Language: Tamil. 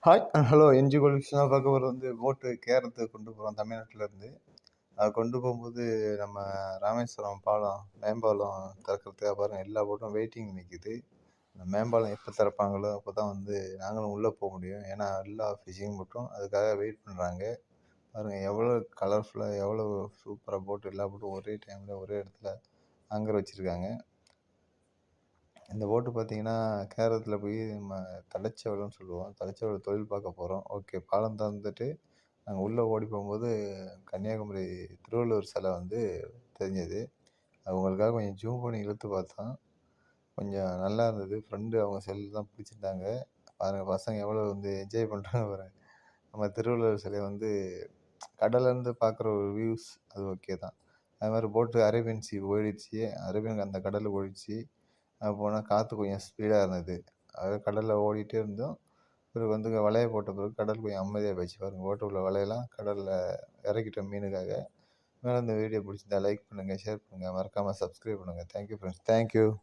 ஹாய் அண்ட் ஹலோ என்ஜி கொலிஷனாக பார்க்க போகிறது போட்டு கேரளத்துக்கு கொண்டு போகிறோம் தமிழ்நாட்டிலேருந்து. அது கொண்டு போகும்போது நம்ம ராமேஸ்வரம் பாலம் மேம்பாலம் திறக்கிறதுக்காக பாருங்கள் எல்லா போட்டும் வெயிட்டிங் நிற்கிது. அந்த மேம்பாலம் எப்போ திறப்பாங்களோ அப்போ தான் நாங்களும் உள்ளே போக முடியும். ஏன்னா எல்லா ஃபிஷிங் போட்டும் அதுக்காக வெயிட் பண்ணுறாங்க. பாருங்கள் எவ்வளோ கலர்ஃபுல்லாக எவ்வளோ சூப்பராக போட்டு எல்லா போட்டும் ஒரே டைமில் ஒரே இடத்துல ஆங்கர் வச்சுருக்காங்க. இந்த போட்டு பார்த்தீங்கன்னா, கேரளத்தில போய் நம்ம தலச்சவலம்னு சொல்லுவோம். தலச்சவல தொழில் பார்க்க போகிறோம். ஓகே. பாலம் திறந்துட்டு நாங்க உள்ள ஓடி போகும்போது, கன்னியாகுமரி திருவள்ளுவர் சிலை தெரிஞ்சது. அது உங்களுக்காக கொஞ்சம் ஜூம் பண்ணி இழுத்து பார்த்தோம். கொஞ்சம் நல்லா இருந்தது. ஃப்ரெண்டு அவங்க செல்ல தான் பிடிச்சிருந்தாங்க. பாருங்க பசங்க எவ்வளோ என்ஜாய் பண்றாங்க பாருங்க. நம்ம திருவள்ளுவர் சிலைய கடல்லேருந்து பார்க்குற ஒரு வியூஸ் அது ஓகே தான். அது மாரி போட்டு அரேபியன் சி ஓடிடுச்சு. அரேபியன் அந்த கடல்ல ஓடிடுச்சு. போனால் காற்று கொஞ்சம் ஸ்பீடாக இருந்தது. அதாவது கடலில் ஓடிட்டே இருந்தோம். பிறகு வலைய போட்ட பிறகு கடல் கொஞ்சம் அமைதியாக போயிடுச்சு. பாருங்க ஓட்ட உள்ள வலையெல்லாம் கடலில் இறக்கிட்டோம் மீனுக்காக. மேலும் இந்த வீடியோ பிடிச்சிருந்தா லைக் பண்ணுங்கள், ஷேர் பண்ணுங்கள், மறக்காமல் சப்ஸ்கிரைப் பண்ணுங்கள். Thank you friends. தேங்க்யூ.